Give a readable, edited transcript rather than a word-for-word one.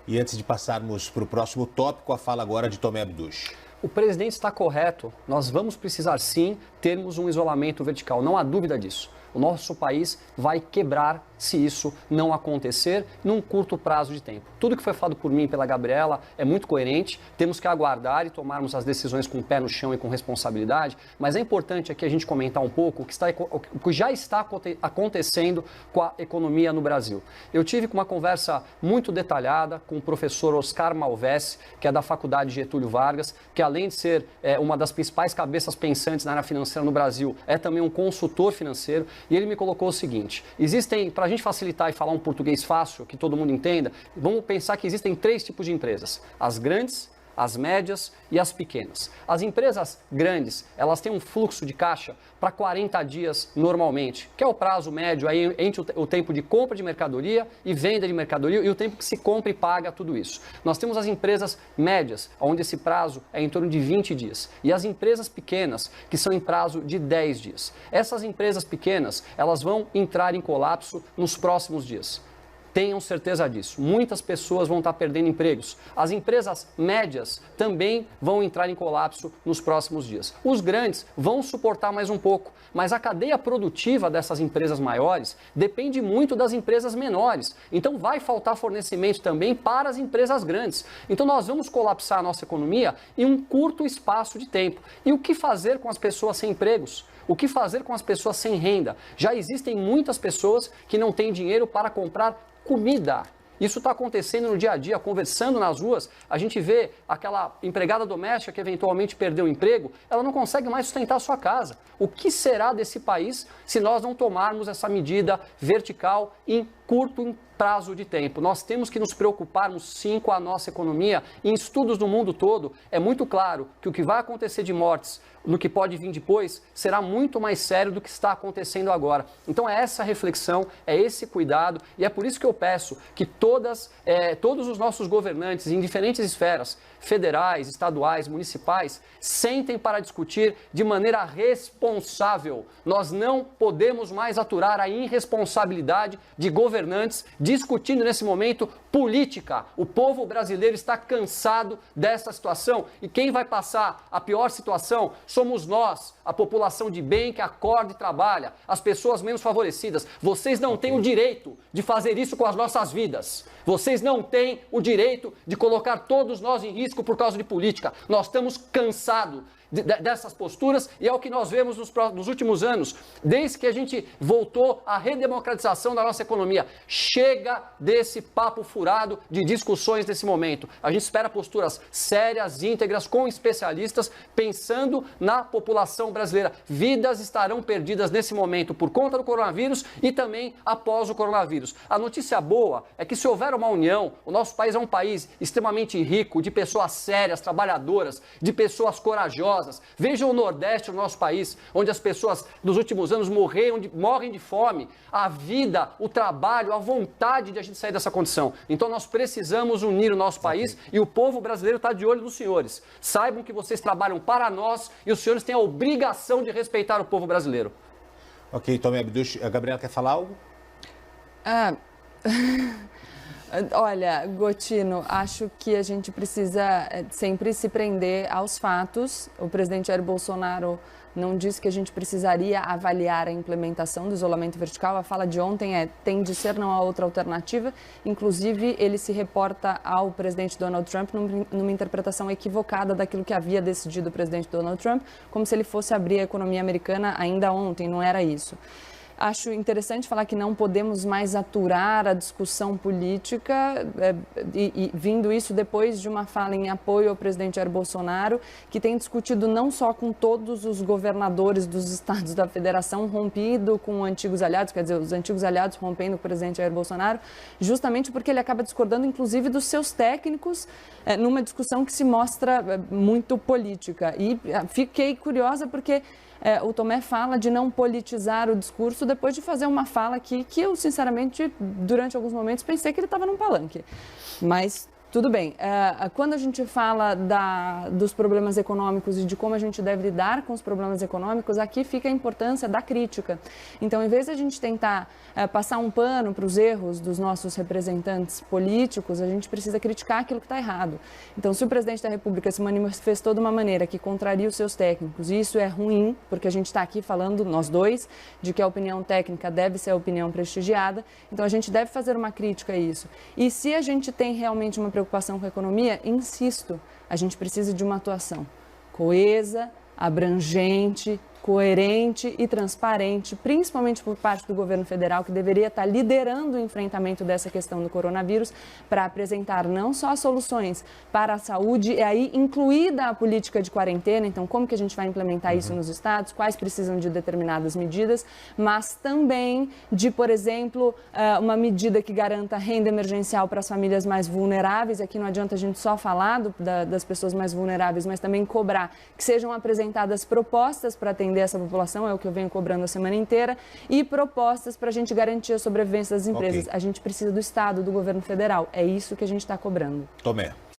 E antes de passarmos para o próximo tópico, a fala agora de Tomé Abduch. O presidente está correto. Nós vamos precisar, sim, termos um isolamento vertical. Não há dúvida disso. O nosso país vai quebrar se isso não acontecer num curto prazo de tempo. Tudo que foi falado por mim e pela Gabriela é muito coerente. Temos que aguardar e tomarmos as decisões com o pé no chão e com responsabilidade. Mas é importante aqui a gente comentar um pouco o que já está acontecendo com a economia no Brasil. Eu tive uma conversa muito detalhada com o professor Oscar Malvesi, que é da Faculdade Getúlio Vargas, que além de ser uma das principais cabeças pensantes na área financeira no Brasil, é também um consultor financeiro. E ele me colocou o seguinte: para a gente facilitar e falar um português fácil, que todo mundo entenda, vamos pensar que existem 3 tipos de empresas: as grandes, as médias e as pequenas. As empresas grandes, elas têm um fluxo de caixa para 40 dias normalmente, que é o prazo médio aí entre o tempo de compra de mercadoria e venda de mercadoria e o tempo que se compra e paga tudo isso. Nós temos as empresas médias, onde esse prazo é em torno de 20 dias. E as empresas pequenas, que são em prazo de 10 dias. Essas empresas pequenas, elas vão entrar em colapso nos próximos dias. Tenham certeza disso. Muitas pessoas vão estar perdendo empregos. As empresas médias também vão entrar em colapso nos próximos dias. Os grandes vão suportar mais um pouco, mas a cadeia produtiva dessas empresas maiores depende muito das empresas menores. Então vai faltar fornecimento também para as empresas grandes. Então nós vamos colapsar a nossa economia em um curto espaço de tempo. E o que fazer com as pessoas sem empregos? O que fazer com as pessoas sem renda? Já existem muitas pessoas que não têm dinheiro para comprar comida. Isso está acontecendo no dia a dia, conversando nas ruas, a gente vê aquela empregada doméstica que eventualmente perdeu o emprego, ela não consegue mais sustentar a sua casa. O que será desse país se nós não tomarmos essa medida vertical em curto prazo de tempo? Nós temos que nos preocuparmos sim com a nossa economia. Em estudos no mundo todo, é muito claro que o que vai acontecer de mortes no que pode vir depois será muito mais sério do que está acontecendo agora. Então é essa reflexão, é esse cuidado e é por isso que eu peço que todos os nossos governantes em diferentes esferas, federais, estaduais, municipais, sentem para discutir de maneira responsável. Nós não podemos mais aturar a irresponsabilidade de governantes discutindo nesse momento política. O povo brasileiro está cansado dessa situação e quem vai passar a pior situação somos nós, a população de bem que acorda e trabalha, as pessoas menos favorecidas. Vocês não têm o direito de fazer isso com as nossas vidas. Vocês não têm o direito de colocar todos nós em risco por causa de política. Nós estamos cansados dessas posturas e é o que nós vemos nos últimos anos, desde que a gente voltou à redemocratização da nossa economia. Chega desse papo furado de discussões nesse momento. A gente espera posturas sérias, íntegras, com especialistas, pensando na população brasileira. Vidas estarão perdidas nesse momento por conta do coronavírus e também após o coronavírus. A notícia boa é que se houver uma união, o nosso país é um país extremamente rico, de pessoas sérias, trabalhadoras, de pessoas corajosas. Vejam o Nordeste do nosso país, onde as pessoas nos últimos anos morrem de fome. A vida, o trabalho, a vontade de a gente sair dessa condição. Então nós precisamos unir o nosso país e o povo brasileiro está de olho nos senhores. Saibam que vocês trabalham para nós e os senhores têm a obrigação de respeitar o povo brasileiro. Ok, Tomé Abduch, a Gabriela quer falar algo? Olha, Gotino, acho que a gente precisa sempre se prender aos fatos. O presidente Jair Bolsonaro não disse que a gente precisaria avaliar a implementação do isolamento vertical. A fala de ontem tem de ser, não há outra alternativa. Inclusive, ele se reporta ao presidente Donald Trump numa interpretação equivocada daquilo que havia decidido o presidente Donald Trump, como se ele fosse abrir a economia americana ainda ontem, não era isso. Acho interessante falar que não podemos mais aturar a discussão política, e vindo isso depois de uma fala em apoio ao presidente Jair Bolsonaro, que tem discutido não só com todos os governadores dos estados da federação, rompido com antigos aliados, quer dizer, os antigos aliados rompendo com o presidente Jair Bolsonaro, justamente porque ele acaba discordando, inclusive, dos seus técnicos, numa discussão que se mostra muito política. E fiquei curiosa porque o Tomé fala de não politizar o discurso depois de fazer uma fala aqui que eu, sinceramente, durante alguns momentos pensei que ele estava num palanque. Mas Tudo bem. Quando a gente fala dos problemas econômicos e de como a gente deve lidar com os problemas econômicos, aqui fica a importância da crítica. Então, em vez de a gente tentar passar um pano para os erros dos nossos representantes políticos, a gente precisa criticar aquilo que está errado. Então, se o presidente da República se manifestou de uma maneira que contraria os seus técnicos, e isso é ruim, porque a gente está aqui falando, nós dois, de que a opinião técnica deve ser a opinião prestigiada, então a gente deve fazer uma crítica a isso. E se a gente tem realmente uma preocupação com a economia, insisto, a gente precisa de uma atuação coesa, abrangente, coerente e transparente, principalmente por parte do governo federal, que deveria estar liderando o enfrentamento dessa questão do coronavírus, para apresentar não só soluções para a saúde, e aí incluída a política de quarentena, então como que a gente vai implementar isso nos estados, quais precisam de determinadas medidas, mas também de, por exemplo, uma medida que garanta renda emergencial para as famílias mais vulneráveis. Aqui não adianta a gente só falar das pessoas mais vulneráveis, mas também cobrar que sejam apresentadas propostas para atender essa população, é o que eu venho cobrando a semana inteira, e propostas para a gente garantir a sobrevivência das empresas. A gente precisa do Estado, do governo federal. É isso que a gente está cobrando. Tomé.